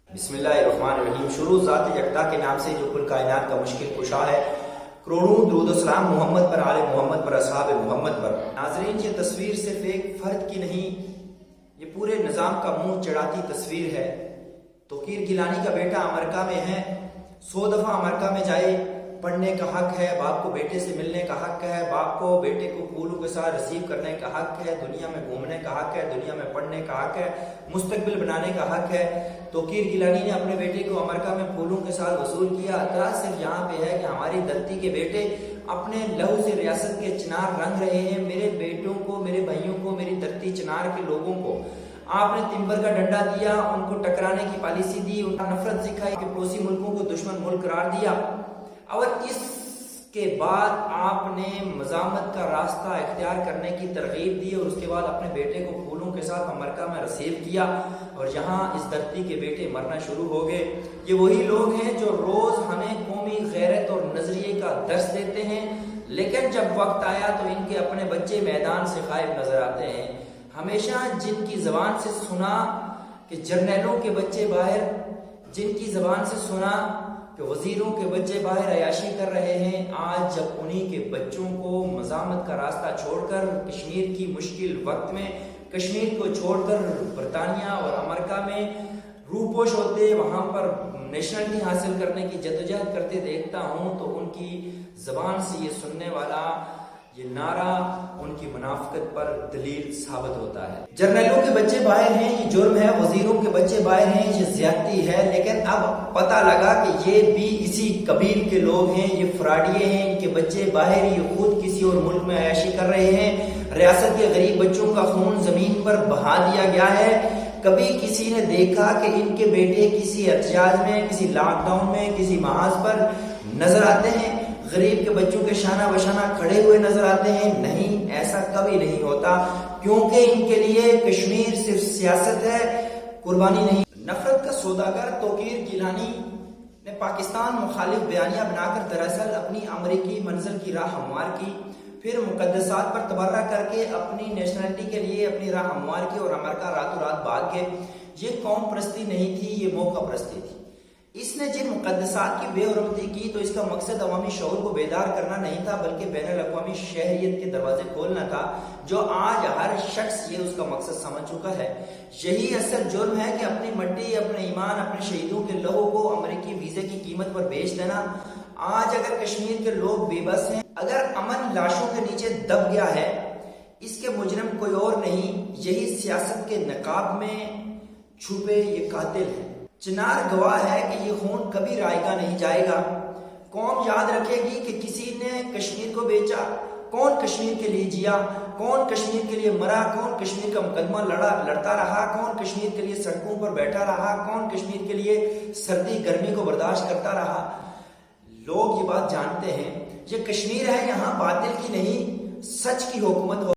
बिस्मिल्लाहिर्रहमानिर्रहीम। शुरू ज़ात यकता के नाम से जो कुल कायनात का मुश्किल कुशा है। करोड़ों दुरूद सलाम मोहम्मद पर, आले मोहम्मद पर, असहाब मोहम्मद पर। नाज़रीन, ये तस्वीर सिर्फ एक फ़र्द की नहीं, ये पूरे निज़ाम का मुंह चढ़ाती तस्वीर है। तौकीर गिलानी का बेटा अमेरिका में है, 100 दफ़ा अमेरिका में जाए, पढ़ने का हक है, बाप को बेटे से मिलने का हक है, बाप को बेटे को फूलों के साथ रिसीव करने का हक है, दुनिया में घूमने का हक है, दुनिया में पढ़ने का हक है, मुस्तकबिल बनाने का हक है। तौकीर गिलानी ने अपने बेटे को अमेरिका में फूलों के साथ वसूल किया। एतराज सिर्फ यहाँ पे है कि हमारी धरती के बेटे अपने लहू से रियासत के चिनार रंग रहे हैं। मेरे बेटों को, मेरे भाइयों को, मेरी धरती चिनार के लोगों को आपने तिम्बर का डंडा दिया, उनको टकराने की पॉलिसी दी, उनका नफरत सिखाई, कि पड़ोसी मुल्कों को दुश्मन मुल्क करार दिया। और इसके बाद आपने मज़ामत का रास्ता इख्तियार करने की तरगीब दी और उसके बाद अपने बेटे को फूलों के साथ अमेरिका में रिसीव किया और यहाँ इस धरती के बेटे मरना शुरू हो गए। ये वही लोग हैं जो रोज हमें कौमी गैरत और नजरिए का दर्स देते हैं, लेकिन जब वक्त आया तो इनके अपने बच्चे मैदान से गायब नजर आते हैं। हमेशा जिनकी जबान से सुना कि जर्नैलों के बच्चे बाहर, जिनकी जबान से सुना कि वजीरों के बच्चे बाहर अयाशी कर रहे हैं, आज जब उन्हीं के बच्चों को मज़ामत का रास्ता छोड़कर कश्मीर की मुश्किल वक्त में कश्मीर को छोड़कर बरतानिया और अमेरिका में रूपोश होते, वहाँ पर नेशनलिटी हासिल करने की जद्दोजहद करते देखता हूँ, तो उनकी जबान से ये सुनने वाला ये नारा उनकी मुनाफिकत पर दलील साबित होता है। जर्नलों के बच्चे बाहर हैं, ये जुर्म है, वजीरों के बच्चे बाहर हैं, ये ज्यादती है। लेकिन अब पता लगा कि ये भी इसी कबील के लोग हैं, ये फ्राडिये हैं, इनके बच्चे बाहर, ये खुद किसी और मुल्क में अयाशी कर रहे हैं। रियासत के गरीब बच्चों का खून जमीन पर बहा दिया गया है। कभी किसी ने देखा कि इनके बेटे किसी एहतजाज में, किसी लॉकडाउन में, किसी महाज पर नजर आते हैं, गरीब के बच्चों के शाना बशाना खड़े हुए नजर आते हैं? नहीं, ऐसा कभी नहीं होता, क्योंकि इनके लिए कश्मीर सिर्फ सियासत है, कुर्बानी नहीं। नफरत का सौदागर तौकीर गिलानी ने पाकिस्तान मुखालिफ बयानिया बनाकर दरअसल अपनी अमरीकी मंजिल की राह हमवार की, फिर मुकद्दसात पर तबर्रा करके अपनी नेशनलिटी के लिए अपनी राह हमवार की और अमेरिका रातों रात भाग गए। ये कौम परस्ती नहीं थी, ये मौका परस्ती थी। इसने जिन मुकद्दसात की बेहरमती की तो इसका मकसद अवामी शऊर को बेदार करना नहीं था, बल्कि बैनुल अक़वामी शहरियत के दरवाजे खोलना था, जो आज हर शख्स ये उसका मकसद समझ चुका है। यही असल जुर्म है कि अपनी मट्टी, अपने ईमान, अपने शहीदों के लहू को अमेरिकी वीजे की कीमत पर बेच देना। आज अगर कश्मीर के लोग बेबस हैं, अगर अमन लाशों के नीचे दब गया है, इसके मुजरिम कोई और नहीं, यही सियासत के नकाब में छुपे ये कातिल हैं। चिनार गवाह है कि ये खून कभी रायगा नहीं जाएगा। कौम याद रखेगी कि किसी ने कश्मीर को बेचा, कौन कश्मीर के लिए जिया, कौन कश्मीर के लिए मरा, कौन कश्मीर का मुकदमा लड़ता रहा, कौन कश्मीर के लिए सड़कों पर बैठा रहा, कौन कश्मीर के लिए सर्दी गर्मी को बर्दाश्त करता रहा। लोग ये बात जानते हैं, ये कश्मीर है, यहाँ बातिल की नहीं सच की हुकूमत हो।